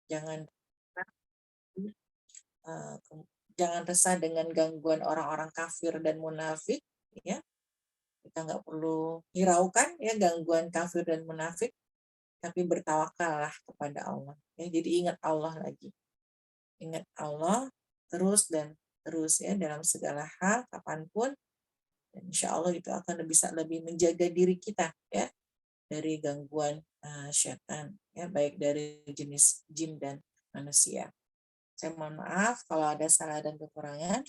Jangan jangan resah dengan gangguan orang-orang kafir dan munafik, ya. Kita nggak perlu hiraukan ya gangguan kafir dan munafik, tapi bertawakallah kepada Allah. Ya, jadi ingat Allah lagi. Ingat Allah terus dan terus ya dalam segala hal, kapanpun. Dan insya Allah itu akan bisa lebih menjaga diri kita ya dari gangguan syaitan ya, baik dari jenis jin dan manusia. Saya mohon maaf kalau ada salah dan kekurangan.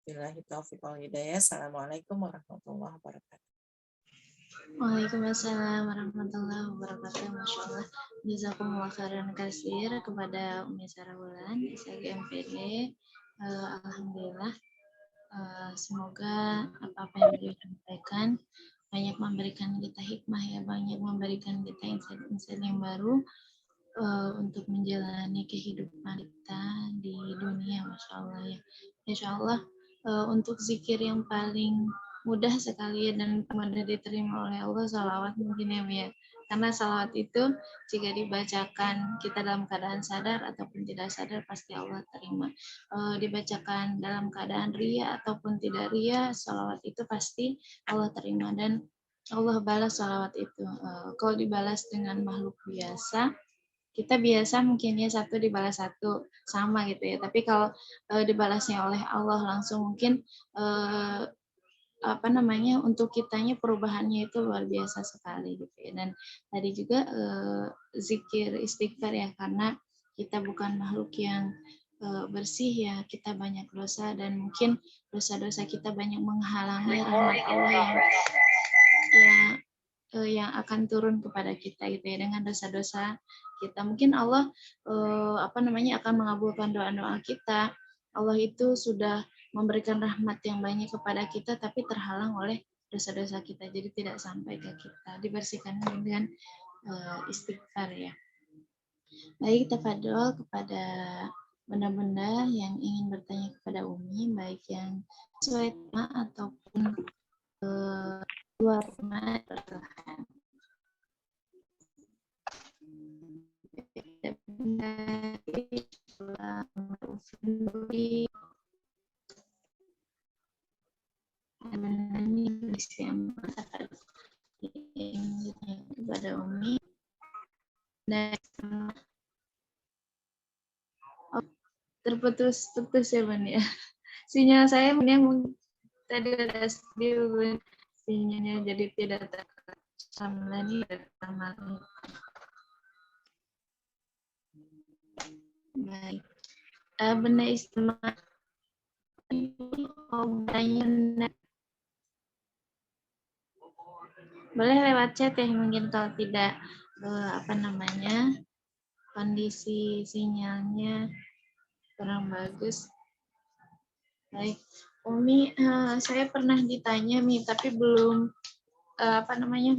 Billahi taufiq wal hidayah. Assalamualaikum warahmatullahi wabarakatuh. Waalaikumsalam warahmatullahi wabarakatuh. Masya Allah. Jazakumullah khairan katsir kepada Umi Sarah SAG MPD. Alhamdulillah. Semoga apa-apa yang beliau sampaikan banyak memberikan kita hikmah ya, banyak memberikan kita insight-insight yang baru untuk menjalani kehidupan kita di dunia. Masya Allah ya. Insya Allah untuk zikir yang paling mudah sekali dan mudah diterima oleh Allah, salawat mungkin ya Mia. Karena salawat itu jika dibacakan kita dalam keadaan sadar ataupun tidak sadar pasti Allah terima. Dibacakan dalam keadaan ria ataupun tidak ria, salawat itu pasti Allah terima dan Allah balas salawat itu. Kalau dibalas dengan makhluk biasa, kita biasa mungkin ya satu dibalas satu sama gitu ya. Tapi kalau dibalasnya oleh Allah langsung mungkin untuk kitanya perubahannya itu luar biasa sekali gitu ya. Dan tadi juga zikir istighfar ya, karena kita bukan makhluk yang bersih ya, kita banyak dosa dan mungkin dosa-dosa kita banyak menghalangi rahmat Allah yang akan turun kepada kita gitu ya. Dengan dosa-dosa kita mungkin Allah akan mengabulkan doa-doa kita. Allah itu sudah memberikan rahmat yang banyak kepada kita tapi terhalang oleh dosa-dosa kita, jadi tidak sampai ke kita, dibersihkan dengan istighfar ya. Baik, tafadhol kepada benda-benda yang ingin bertanya kepada Umi, baik yang sesuai tema ataupun luar tema, persilahkan. Kepada Umi dan terputus ya Bun ya. Sinyal saya yang tadi ada sinyalnya jadi tidak terekam lagi. Baik. Benda istimewa boleh lewat chat ya, mungkin kalau tidak kondisi sinyalnya kurang bagus. Baik, Umi, saya pernah ditanya Mi, tapi belum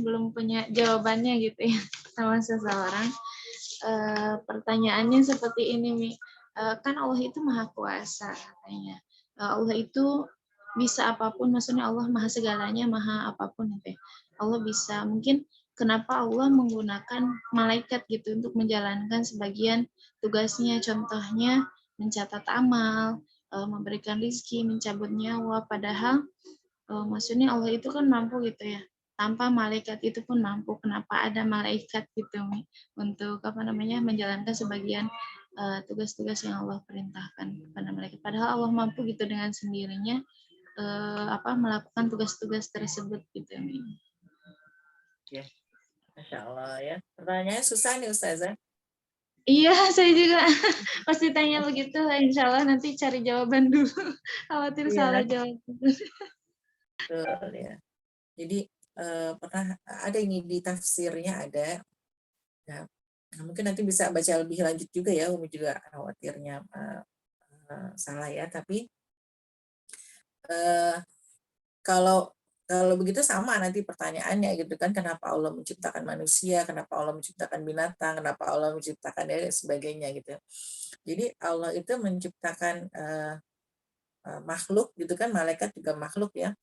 belum punya jawabannya gitu ya sama seseorang. Pertanyaannya seperti ini Mi, kan Allah itu maha kuasa katanya. Allah itu bisa apapun, maksudnya Allah maha segalanya, maha apapun gitu ya. Allah bisa, mungkin kenapa Allah menggunakan malaikat gitu untuk menjalankan sebagian tugasnya, contohnya mencatat amal, memberikan rezeki, mencabut nyawa, padahal maksudnya Allah itu kan mampu gitu ya, tanpa malaikat itu pun mampu. Kenapa ada malaikat gitu untuk menjalankan sebagian tugas-tugas yang Allah perintahkan kepada malaikat, padahal Allah mampu gitu dengan sendirinya melakukan tugas-tugas tersebut gitu Mi. Ya, Masya Allah ya. Pertanyaannya susah nih Ustazah. Iya, saya juga pasti tanya begitu. Insya Allah nanti cari jawaban dulu. Khawatir salah jawab. Betul ya. Jadi pernah ada ini di tafsirnya ada. Ya, mungkin nanti bisa baca lebih lanjut juga ya. Umi juga khawatirnya salah ya. Tapi kalau begitu sama nanti pertanyaannya gitu kan, kenapa Allah menciptakan manusia, kenapa Allah menciptakan binatang, kenapa Allah menciptakan dan sebagainya gitu. Jadi Allah itu menciptakan makhluk gitu kan, malaikat juga makhluk ya.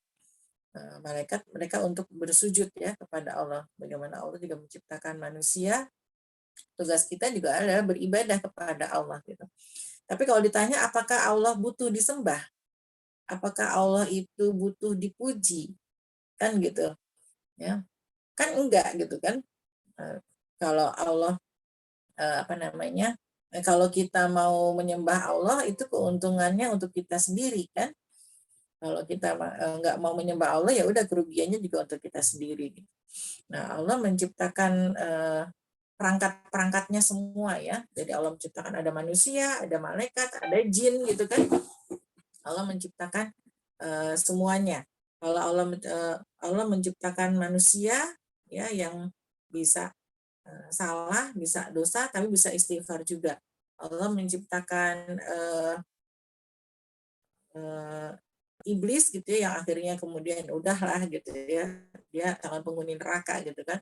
Malaikat mereka untuk bersujud ya kepada Allah. Bagaimana Allah juga menciptakan manusia Tugas kita juga adalah beribadah kepada Allah gitu. Tapi kalau ditanya apakah Allah butuh disembah? Apakah Allah itu butuh dipuji? Kan gitu, ya. Kan enggak gitu kan. Kalau Allah apa namanya? Kalau kita mau menyembah Allah itu keuntungannya untuk kita sendiri kan. Kalau kita nggak mau menyembah Allah ya udah kerugiannya juga untuk kita sendiri. Nah, Allah menciptakan perangkat-perangkatnya semua ya. Jadi Allah menciptakan ada manusia, ada malaikat, ada jin gitu kan. Allah menciptakan semuanya. Kalau Allah menciptakan manusia ya yang bisa salah, bisa dosa, tapi bisa istighfar juga. Allah menciptakan iblis gitu ya, yang akhirnya kemudian udahlah gitu ya, dia calon penghuni neraka gitu kan.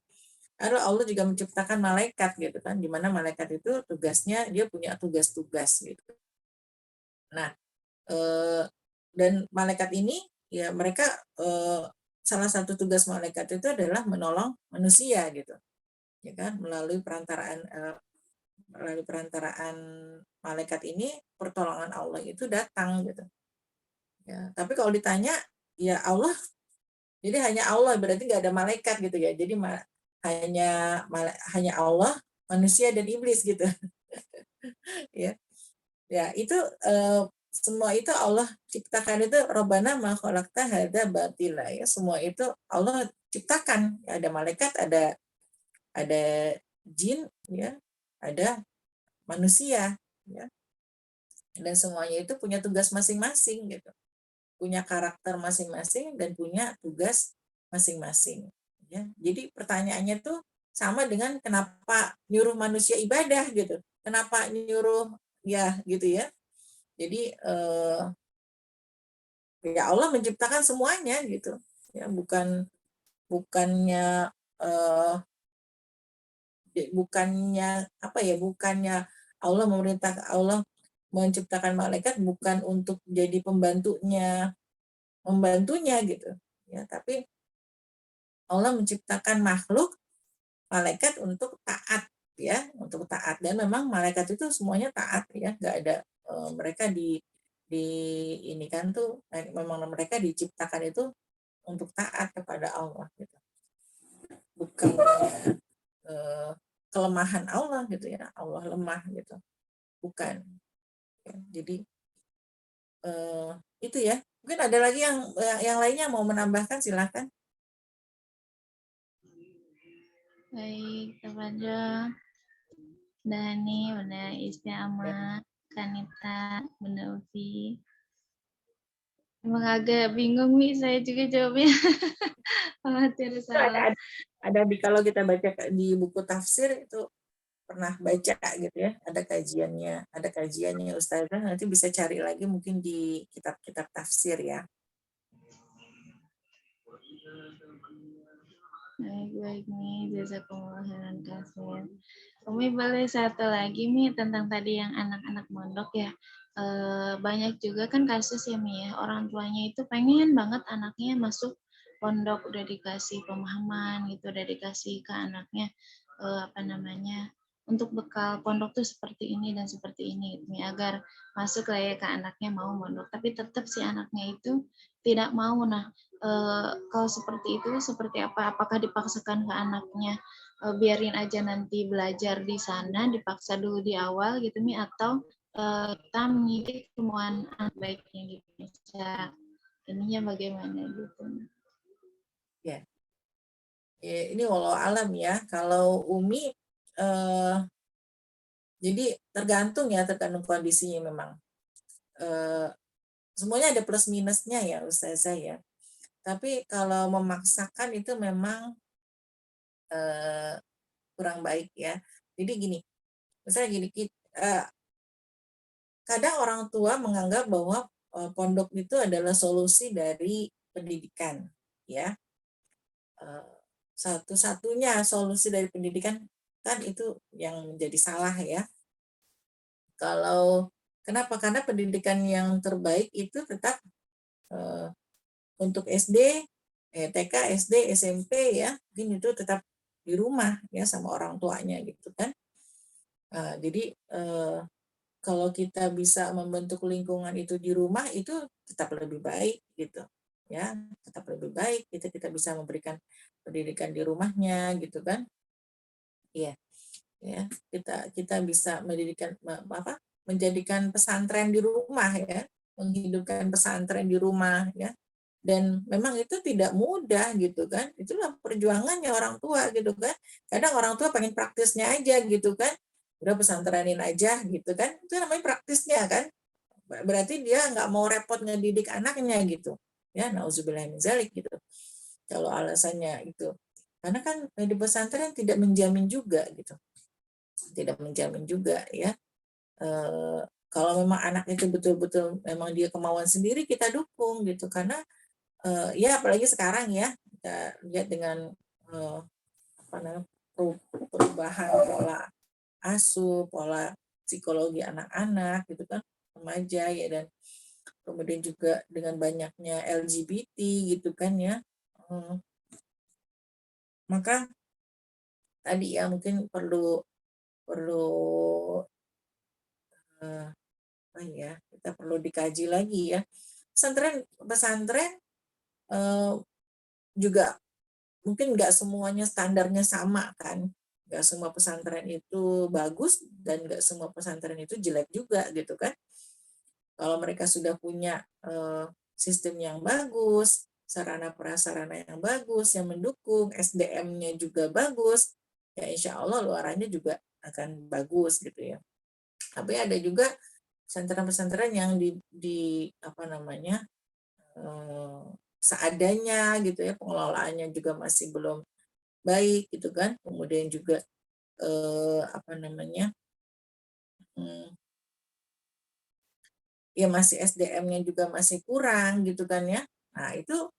Lalu Allah juga menciptakan malaikat gitu kan, di mana malaikat itu tugasnya dia punya tugas-tugas gitu. Nah, dan malaikat ini ya mereka salah satu tugas malaikat itu adalah menolong manusia gitu, ya kan, melalui perantaraan malaikat ini pertolongan Allah itu datang gitu. Ya, tapi kalau ditanya ya Allah, jadi hanya Allah berarti nggak ada malaikat gitu ya. Jadi hanya Allah, manusia dan iblis gitu. Ya. Ya, itu semua itu Allah ciptakan itu Robbana ma khalaqta hadza batila ya. Semua itu Allah ciptakan. Ada malaikat, ada jin ya, ada manusia ya. Dan semuanya itu punya tugas masing-masing gitu. Punya karakter masing-masing dan punya tugas masing-masing ya. Jadi pertanyaannya tuh sama dengan kenapa nyuruh manusia ibadah gitu. Kenapa nyuruh ya gitu ya. Jadi ya Allah menciptakan semuanya gitu. Ya bukannya eh, bukannya apa ya, bukannya Allah menciptakan malaikat bukan untuk jadi membantunya gitu ya, tapi Allah menciptakan malaikat untuk taat ya, untuk taat. Dan memang malaikat itu semuanya taat ya, nggak ada mereka di ini kan tuh memang mereka diciptakan itu untuk taat kepada Allah gitu, bukan kelemahan Allah gitu ya, Allah lemah gitu, bukan ya. Jadi itu ya, mungkin ada lagi yang lainnya mau menambahkan, silakan. Baik, kepada Dani, Bunda Istiama, Kanita, Bunda Ufi. Emang agak bingung nih, saya juga jawabnya. Khawatir Itu salah. ada di kalau kita baca di buku tafsir itu pernah baca gitu ya, ada kajiannya Ustazah, nanti bisa cari lagi mungkin di kitab-kitab tafsir ya. Baik nih, jazakumullah khairan kasih. Umi boleh satu lagi nih tentang tadi yang anak-anak mondok ya. Banyak juga kan kasus ya Mi ya, orang tuanya itu pengen banget anaknya masuk pondok, udah dikasih pemahaman gitu, udah dikasih ke anaknya apa namanya, untuk bekal pondok tuh seperti ini dan seperti ini gitu, Mi, agar masuk lah ya ke anaknya mau mondok, tapi tetap si anaknya itu tidak mau. Nah, kalau seperti itu seperti apa? Apakah dipaksakan ke anaknya? Biarin aja nanti belajar di sana, dipaksa dulu di awal gitu Mi, atau kita mengikuti kemauan anak baiknya gitu. Cara ininya bagaimana gitu. Ya, ini walau alam ya. Kalau Umi jadi tergantung kondisinya memang. Semuanya ada plus minusnya ya Ustazah ya. Tapi kalau memaksakan itu memang kurang baik ya. Jadi gini, misalnya gini, kadang orang tua menganggap bahwa pondok itu adalah solusi dari pendidikan, ya. Satu-satunya solusi dari pendidikan kan itu yang menjadi salah ya. Kalau kenapa? Karena pendidikan yang terbaik itu tetap untuk SD, TK, SD, SMP ya, mungkin itu tetap di rumah ya sama orang tuanya gitu kan. Jadi kalau kita bisa membentuk lingkungan itu di rumah itu tetap lebih baik gitu ya, tetap lebih baik kita bisa memberikan pendidikan di rumahnya gitu kan. Iya, ya. Kita bisa menjadikan pesantren di rumah ya, menghidupkan pesantren di rumah ya. Dan memang itu tidak mudah gitu kan. Itulah perjuangannya orang tua gitu kan. Kadang orang tua pengen praktisnya aja gitu kan. Udah pesantrenin aja gitu kan. Itu namanya praktisnya kan. Berarti dia nggak mau repot ngedidik anaknya gitu. Ya, nauzubillah min zalik gitu. Kalau alasannya itu. Karena kan di pesantren tidak menjamin juga gitu. Tidak menjamin juga ya. Kalau memang anak itu betul-betul memang dia kemauan sendiri kita dukung gitu karena ya apalagi sekarang ya kita lihat dengan apa namanya perubahan pola asuh, pola psikologi anak-anak gitu kan, remaja ya, dan kemudian juga dengan banyaknya LGBT gitu kan ya. Eh, Maka tadi ya mungkin perlu perlu eh, apa ya, kita perlu dikaji lagi ya. Pesantren pesantren eh, juga mungkin nggak semuanya standarnya sama kan, nggak semua pesantren itu bagus dan nggak semua pesantren itu jelek juga gitu kan. Kalau mereka sudah punya sistem yang bagus, sarana prasarana yang bagus yang mendukung, SDM-nya juga bagus, ya insya Allah luarannya juga akan bagus gitu ya. Tapi ada juga pesantren-pesantren yang di apa namanya eh, seadanya gitu ya, pengelolaannya juga masih belum baik gitu kan, kemudian juga apa namanya ya masih SDM-nya juga masih kurang gitu kan ya. Nah itu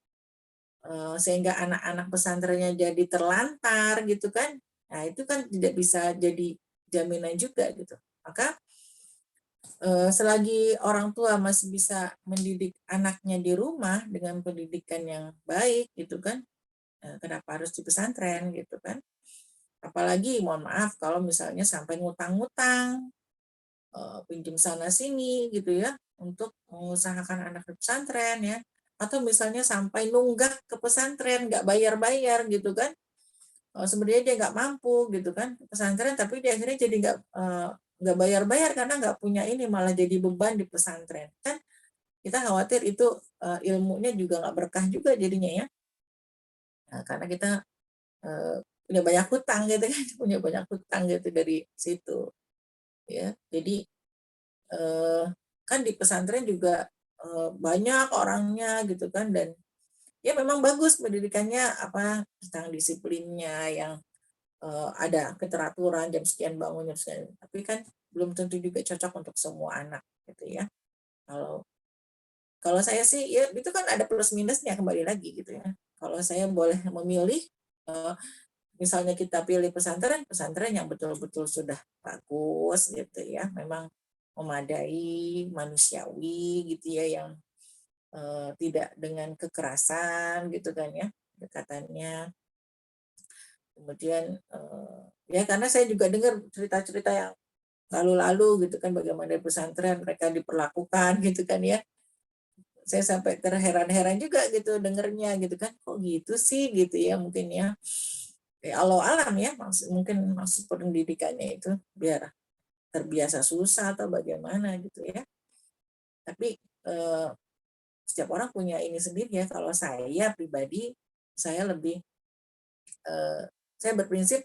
sehingga anak-anak pesantrennya jadi terlantar gitu kan. Nah itu kan tidak bisa jadi jaminan juga gitu. Maka selagi orang tua masih bisa mendidik anaknya di rumah dengan pendidikan yang baik gitu kan, kenapa harus di pesantren gitu kan. Apalagi mohon maaf kalau misalnya sampai ngutang-ngutang, pinjam sana sini gitu ya untuk mengusahakan anak di pesantren ya, atau misalnya sampai nunggak ke pesantren nggak bayar-bayar gitu kan. Sebenarnya dia nggak mampu gitu kan ke pesantren, tapi dia akhirnya jadi nggak bayar-bayar karena nggak punya ini, malah jadi beban di pesantren kan. Kita khawatir itu ilmunya juga nggak berkah juga jadinya ya. Nah, karena kita punya banyak hutang gitu kan, punya banyak hutang gitu dari situ ya. Jadi eh, kan di pesantren juga banyak orangnya gitu kan, dan ya memang bagus pendidikannya apa tentang disiplinnya yang ada keteraturan jam sekian bangun jam sekian, tapi kan belum tentu juga cocok untuk semua anak gitu ya. Kalau kalau saya sih ya itu kan ada plus minusnya kembali lagi gitu ya. Kalau saya boleh memilih, eh, misalnya kita pilih pesantren pesantren yang betul-betul sudah bagus gitu ya, memang memadai, manusiawi gitu ya, yang tidak dengan kekerasan gitu kan ya dekatannya. Kemudian ya karena saya juga dengar cerita-cerita yang lalu-lalu gitu kan, bagaimana di pesantren mereka diperlakukan gitu kan ya. Saya sampai terheran-heran juga gitu dengernya gitu kan, kok gitu sih gitu ya, mungkin ya. Allah alam ya, mungkin maksud pendidikannya itu biar terbiasa susah atau bagaimana gitu ya. Tapi eh, setiap orang punya ini sendiri ya. Kalau saya pribadi, saya lebih saya berprinsip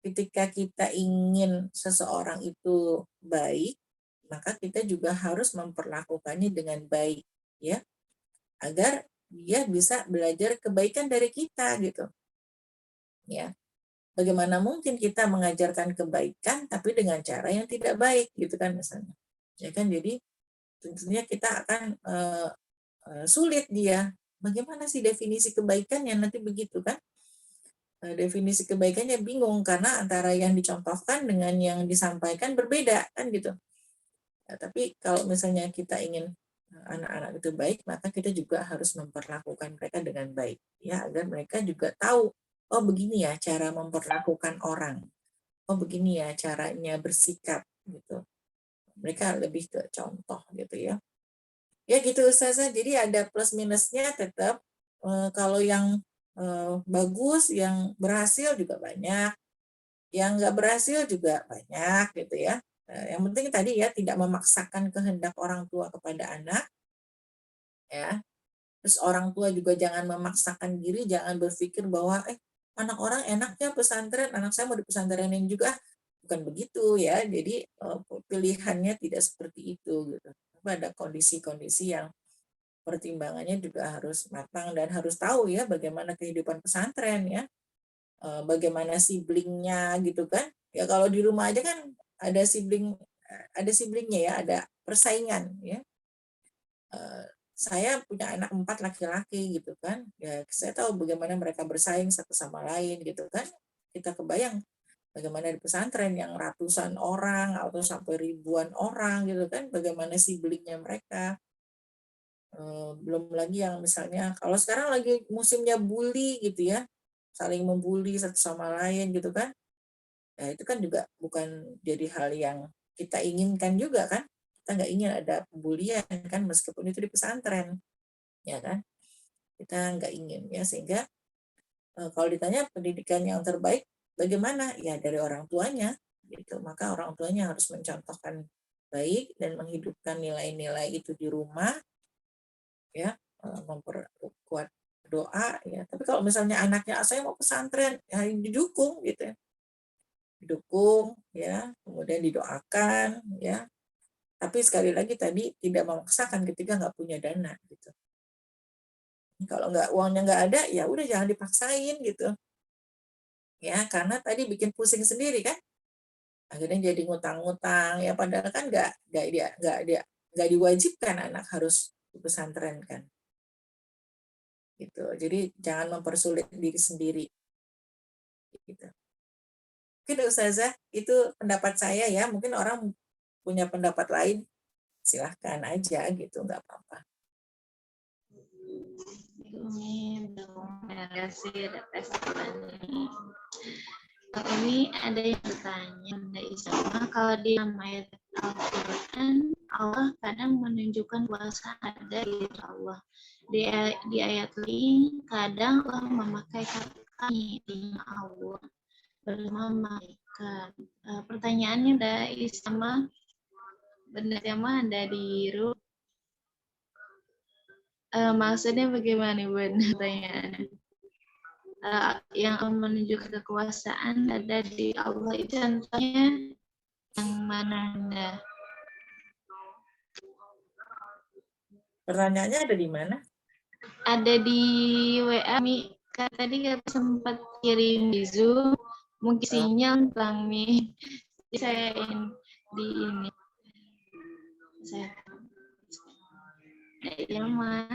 ketika kita ingin seseorang itu baik, maka kita juga harus memperlakukannya dengan baik ya, agar dia bisa belajar kebaikan dari kita gitu ya. Bagaimana mungkin kita mengajarkan kebaikan tapi dengan cara yang tidak baik gitu kan misalnya. Ya kan, jadi tentunya kita akan sulit dia. Bagaimana sih definisi kebaikan yang nanti begitu kan? Definisi kebaikannya bingung karena antara yang dicontohkan dengan yang disampaikan berbeda kan gitu. Ya, tapi kalau misalnya kita ingin anak-anak itu baik, maka kita juga harus memperlakukan mereka dengan baik ya, agar mereka juga tahu oh begini ya cara memperlakukan orang. oh begini ya caranya bersikap gitu. Mereka lebih ke contoh gitu ya. Ya gitu Ustazah, jadi ada plus minusnya tetap. Kalau yang bagus, yang berhasil juga banyak, yang nggak berhasil juga banyak gitu ya. Yang penting tadi ya tidak memaksakan kehendak orang tua kepada anak ya. Terus orang tua juga jangan memaksakan diri, jangan berpikir bahwa anak orang enaknya pesantren, anak saya mau di pesantrenin juga. Bukan begitu ya. Jadi pilihannya tidak seperti itu gitu. Ada kondisi-kondisi yang pertimbangannya juga harus matang dan harus tahu ya bagaimana kehidupan pesantren ya. Bagaimana siblingnya gitu kan. Ya kalau di rumah aja kan ada siblingnya ya, ada persaingan ya. Saya punya anak 4 laki-laki gitu kan, ya saya tahu bagaimana mereka bersaing satu sama lain gitu kan. Kita kebayang bagaimana di pesantren yang ratusan orang atau sampai ribuan orang gitu kan, bagaimana siblingnya mereka. Belum lagi yang misalnya kalau sekarang lagi musimnya bully gitu ya, saling membuli satu sama lain gitu kan. Ya itu kan juga bukan jadi hal yang kita inginkan juga kan. Kita nggak ingin ada pembulian kan meskipun itu di pesantren, ya kan? Kita nggak ingin ya sehingga kalau ditanya pendidikan yang terbaik bagaimana ya dari orang tuanya gitu, maka orang tuanya harus mencontohkan baik dan menghidupkan nilai-nilai itu di rumah ya, memperkuat doa ya. Tapi kalau misalnya anaknya saya mau pesantren ya didukung gitu ya, didukung ya, kemudian didoakan ya, tapi sekali lagi tadi tidak memaksakan ketika nggak punya dana gitu. Kalau nggak uangnya nggak ada ya udah jangan dipaksain gitu ya, karena tadi bikin pusing sendiri kan, akhirnya jadi ngutang-ngutang ya, padahal kan nggak diwajibkan anak harus di pesantren kan gitu. Jadi jangan mempersulit diri sendiri gitu. Mungkin Ustazah itu pendapat saya ya, mungkin orang punya pendapat lain silahkan aja gitu, nggak apa-apa. Terima kasih atas jawabannya. Ini ada yang bertanya, Bunda Isma, kalau di dalam ayat Al-Quran, Allah kadang menunjukkan kuasa ada di Allah. Di ayat lain, kadang Allah memakai kata kami dengan Allah bersama malaikat. Pertanyaannya Bunda Isma, Bunda Isma ada di room. Maksudnya bagaimana Bunda pertanyaannya? Yang menunjukkan kekuasaan ada di Allah itu contohnya yang mana Anda? Pertanyaannya ada di mana? Ada di WA Mi. Tadi kata sempat kirim di Zoom, mungkin sinyal Bang Mi. Jadi saya di ini. Saya ya Ma.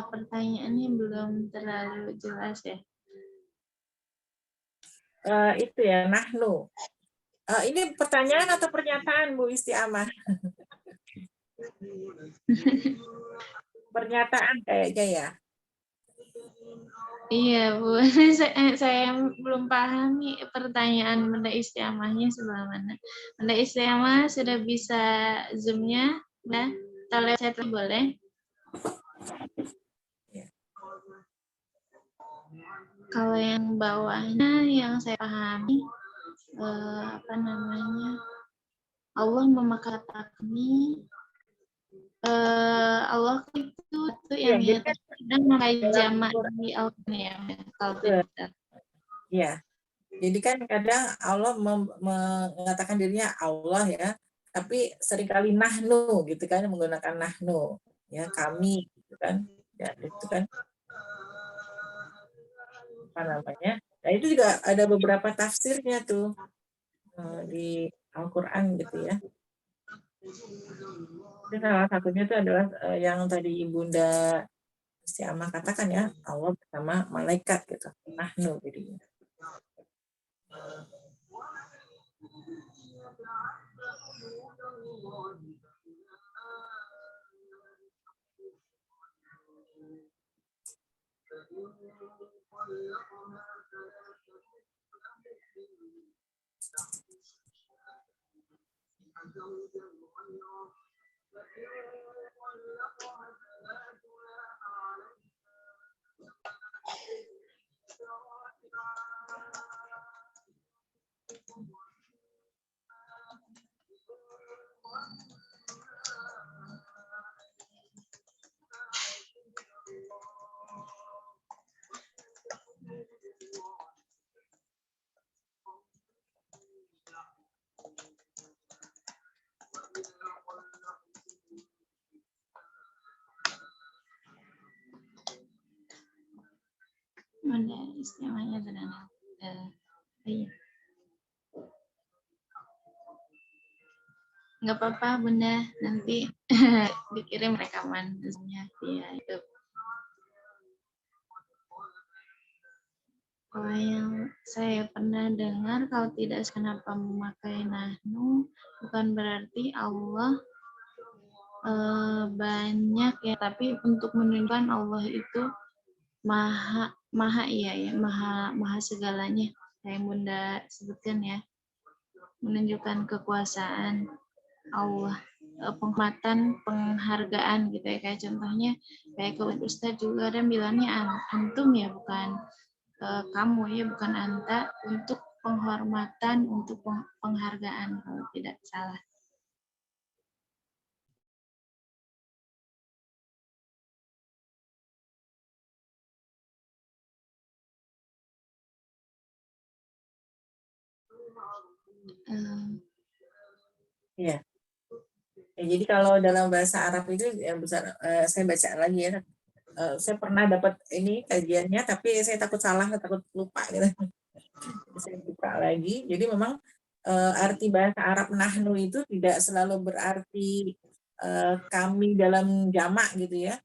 Pertanyaannya belum terlalu jelas ya. Itu ya, nahnu. Ini pertanyaan atau pernyataan Bu Istiamah? Pernyataan kayaknya ya. Iya Bu, saya belum pahami pertanyaan Bunda Istiamahnya sebelah mana. Bunda Istiamah sudah bisa Zoom-nya? Nah, kita lewat chat boleh? Kalau yang bawahnya yang saya pahami apa namanya, Allah memakai kata kami, Allah itu yang Ya, ya dan memakai jamak di Al-Quran ya. Ya, jadi kan kadang Allah mengatakan dirinya Allah ya, tapi seringkali nahnu gitu kan, menggunakan nahnu ya, kami gitu kan, ya itu kan apa namanya. Nah itu juga ada beberapa tafsirnya tuh di Al-Quran gitu ya. Jadi salah satunya itu adalah yang tadi Ibunda Istiamah katakan ya, Allah bersama malaikat gitu, nahnu jadinya. Bunda istimewanya sederhana. Iya. Nggak apa-apa Bunda, nanti dikirim rekaman misalnya via YouTube. Kalau yang saya pernah dengar, kalau tidak kenapa memakai nahnu, bukan berarti Allah banyak ya, tapi untuk menunjukkan Allah itu maha iya ya, maha segalanya, kayak Bunda sebutkan ya, menunjukkan kekuasaan Allah, penghormatan, penghargaan gitu ya, kayak contohnya kayak ke Ustadz juga ada bilangnya antum ya, bukan kamu ya, bukan anta, untuk penghormatan, untuk penghargaan kalau tidak salah. Iya. Ya, jadi kalau dalam bahasa Arab itu yang besar, saya baca lagi ya. Saya pernah dapat ini kajiannya, tapi saya takut salah, takut lupa gitu. Saya buka lagi. Jadi memang arti bahasa Arab nahnu itu tidak selalu berarti kami dalam jamak gitu ya.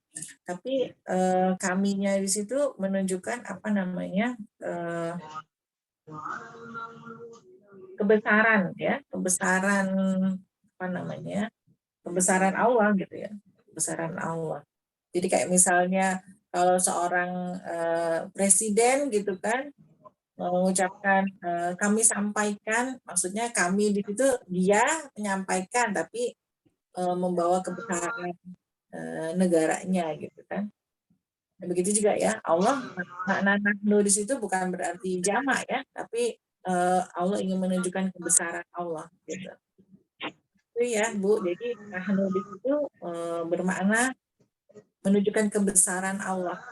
Tapi kaminya di situ menunjukkan apa namanya, kebesaran ya, kebesaran apa namanya, kebesaran Allah gitu ya, kebesaran Allah. Jadi kayak misalnya kalau seorang presiden gitu kan mengucapkan kami sampaikan, maksudnya kami di situ dia menyampaikan tapi membawa kebesaran negaranya gitu kan. Nah, begitu juga ya Allah, makna nahnu di situ bukan berarti jamak ya, tapi Allah ingin menunjukkan kebesaran Allah gitu. Itu ya Bu, jadi nahnu di situ bermakna menunjukkan kebesaran Allah,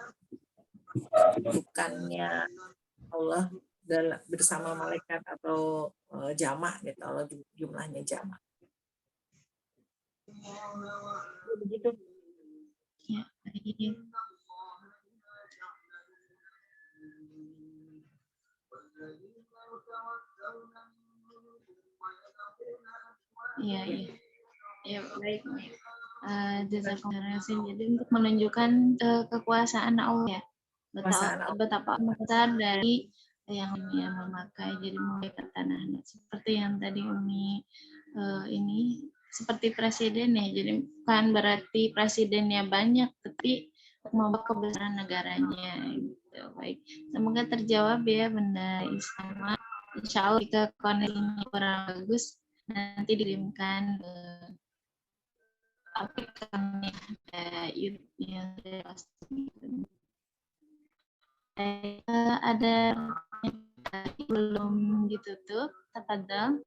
bukannya Allah bersama malaikat atau jamak gitu, Allah jumlahnya jamak. Begitu. Ya, baik. Iya, iya. Ya, baik. Jadi untuk menunjukkan kekuasaan Allah ya, betapa besar dari yang memakai, jadi mulai ke tanah seperti yang tadi Umi ini seperti presiden ya, jadi bukan berarti presidennya banyak, tapi membawa kebesaran negaranya gitu. Baik, semoga terjawab ya Bunda Isma. Insya Allah jika koneksinya kurang bagus nanti dikirimkan kami YouTube-nya ada belum ditutup, tafadhol.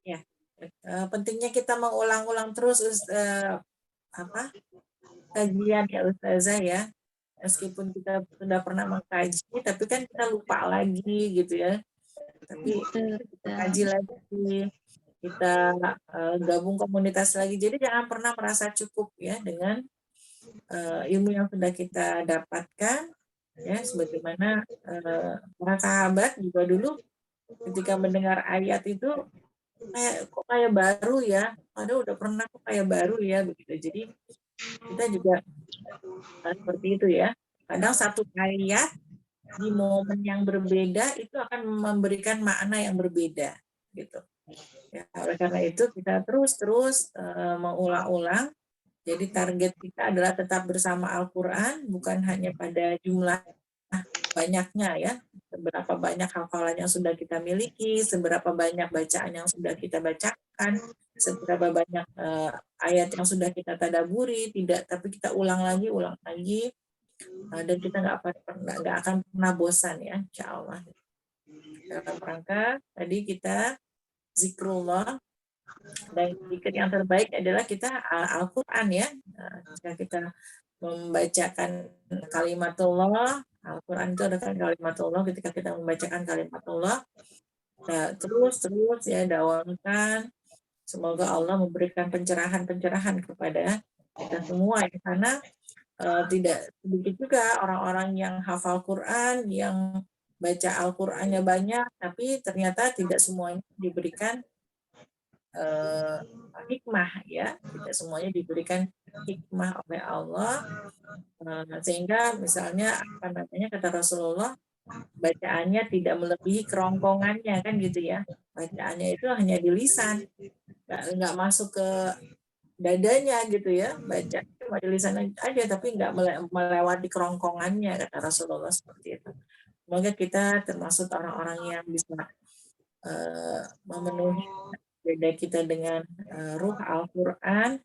Ya, pentingnya kita mengulang-ulang terus kajian ya Ustazah ya. Meskipun kita sudah pernah mengkaji, tapi kan kita lupa lagi gitu ya. Tapi kita kaji lagi, kita gabung komunitas lagi. Jadi jangan pernah merasa cukup ya dengan ilmu yang sudah kita dapatkan ya, sebagaimana para sahabat juga dulu ketika mendengar ayat itu kayak baru ya, padahal udah pernah kok kayak baru ya begitu. Jadi kita juga seperti itu ya. Kadang satu ayat di momen yang berbeda itu akan memberikan makna yang berbeda gitu. Ya, oleh karena itu kita terus mengulang-ulang. Jadi target kita adalah tetap bersama Al-Quran, bukan hanya pada jumlah banyaknya ya, seberapa banyak hafalan yang sudah kita miliki, seberapa banyak bacaan yang sudah kita bacakan, seberapa banyak ayat yang sudah kita tadaburi, tidak, tapi kita ulang lagi, dan kita nggak akan pernah bosan ya, insya Allah. Dalam rangka tadi kita zikrullah, dan zikir yang terbaik adalah kita Al-Quran ya. Jika kita membacakan kalimatullah, Al-Quran itu adalah kalimatullah, ketika kita membacakan kalimatullah, terus ya dawamkan, semoga Allah memberikan pencerahan kepada kita semua ya, karena tidak sedikit juga orang-orang yang hafal Quran, yang baca Al-Qurannya banyak, tapi ternyata tidak semuanya diberikan hikmah ya, tidak semuanya diberikan hikmah oleh Allah, sehingga misalnya kata Rasulullah, bacaannya tidak melebihi kerongkongannya kan gitu ya, bacaannya itu hanya di lisan, nggak masuk ke dadanya gitu ya, baca cuma di lisan aja tapi nggak melewati kerongkongannya, kata Rasulullah seperti itu. Semoga kita termasuk orang-orang yang bisa memenuhi beda kita dengan ruh Al-Quran,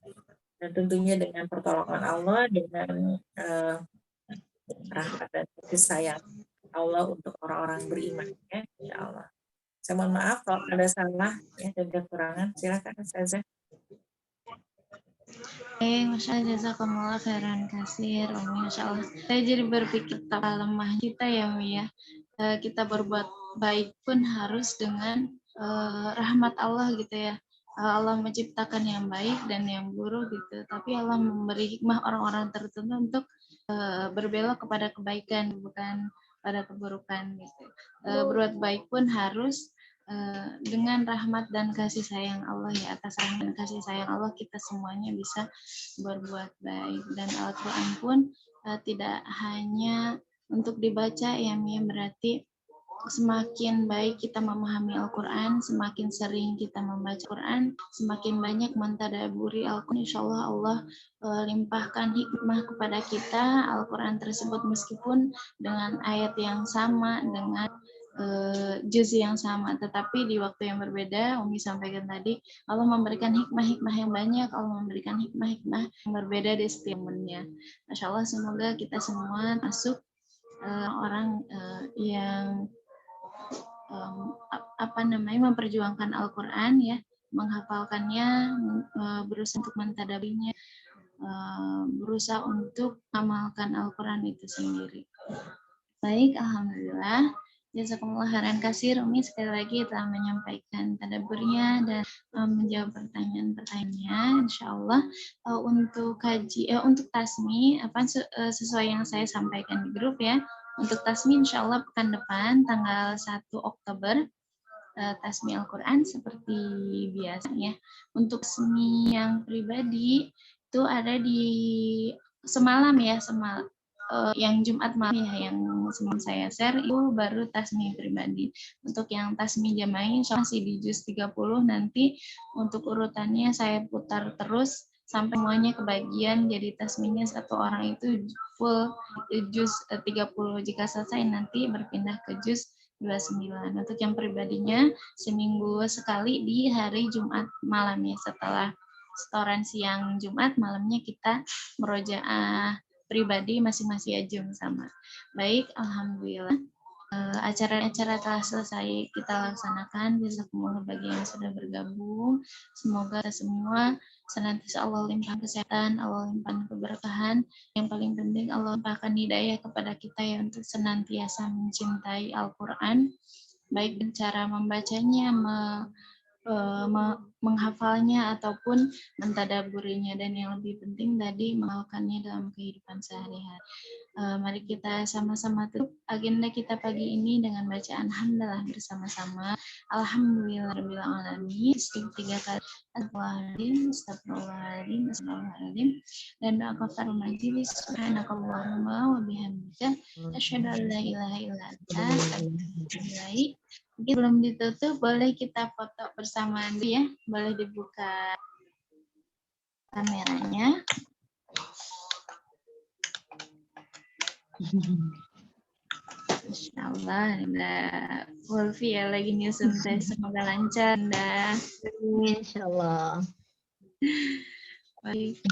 dan tentunya dengan pertolongan Allah, dengan rahmat dan kasih sayang Allah untuk orang-orang beriman ya, insya Allah. Saya mohon maaf kalau ada salah ya dan kekurangan, silakan Ustazah. Masya Allah, jazakumullah khairan kasir, Masya Allah. Saya jadi berpikir betapa lemah kita ya, Mi ya. Kita berbuat baik pun harus dengan rahmat Allah gitu ya. Allah menciptakan yang baik dan yang buruk gitu, tapi Allah memberi hikmah orang-orang tertentu untuk berbelok kepada kebaikan, bukan pada keburukan gitu. Berbuat baik pun harus dengan rahmat dan kasih sayang Allah ya, atas rahmat dan kasih sayang Allah kita semuanya bisa berbuat baik. Dan Al-Quran pun tidak hanya untuk dibaca ya, berarti semakin baik kita memahami Al-Quran, semakin sering kita membaca Al-Quran, semakin banyak mentadaburi Al-Quran, insya Allah Allah limpahkan hikmah kepada kita Al-Quran tersebut, meskipun dengan ayat yang sama, dengan juz yang sama, tetapi di waktu yang berbeda. Umi sampaikan tadi, Allah memberikan hikmah-hikmah yang banyak, Allah memberikan hikmah-hikmah yang berbeda di setiap momennya. Masya Allah, semoga kita semua masuk orang yang memperjuangkan Al-Quran ya, menghafalkannya, berusaha untuk mentadaburinya, berusaha untuk mengamalkan Al-Quran itu sendiri. Baik, alhamdulillah. Jazakumullah khairan kasir, Umi sekali lagi telah menyampaikan tadaburnya dan menjawab pertanyaan-pertanyaannya. Insyaallah untuk untuk tasmi sesuai yang saya sampaikan di grup ya. Untuk tasmi insyaallah pekan depan tanggal 1 Oktober tasmi Al-Quran seperti biasa ya. Untuk tasmi yang pribadi itu ada di semalam ya, yang Jumat malam ya, yang sebelum saya share itu baru tasmi pribadi. Untuk yang tasmi jamaah masih di juz 30, nanti untuk urutannya saya putar terus sampai semuanya kebagian, jadi tasminya satu orang itu full juz 30. Jika selesai nanti berpindah ke juz 29. Untuk yang pribadinya seminggu sekali di hari Jumat malam ya, setelah setoran siang Jumat, malamnya kita merojaah pribadi masing-masing ajum sama. Baik, alhamdulillah. Acara-acara telah selesai kita laksanakan. Jazakumullah bagi yang sudah bergabung. Semoga kita semua senantiasa Allah limpahkan kesehatan, Allah limpahkan keberkahan. Yang paling penting Allah limpahkan hidayah kepada kita ya, untuk senantiasa mencintai Al-Quran, baik cara membacanya, menghafalnya ataupun mentadaburinya, dan yang lebih penting tadi mengamalkannya dalam kehidupan sehari-hari. Mari kita sama-sama tutup agenda kita pagi ini dengan bacaan hamdalah bersama-sama. Alhamdulillahirabbil alamin. 3 kali astagfirullahaladzim, astagfirullahaladzim, astagfirullahaladzim, dan doa kafaratul majelis. Subhanakallahumma wa bihamdika asyhadu an la ilaha illa anta astaghfiruka. Mungkin belum ditutup, boleh kita foto bersamaan dulu ya. Boleh dibuka kameranya. Masya Allah, Mbak Wolfi ya lagi nyusun tes, semoga lancar, Mbak. Insya Allah. Baik,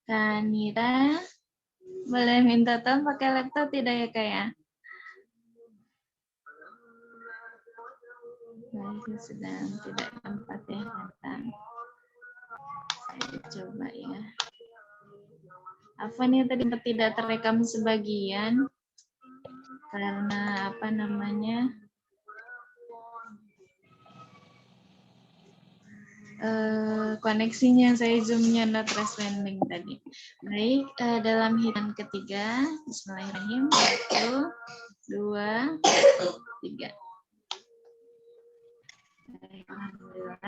Kanita, boleh minta tolong pakai laptop tidak ya Kak ya? Baik, sedang tidak tempat ya, datang. Saya coba ya. Apa nih tadi tidak terekam sebagian karena apa namanya koneksinya saya zoomnya not responding tadi. Baik, dalam hitungan ketiga, Bismillahirrahmanirrahim, 1, 2, 3. Alhamdulillah.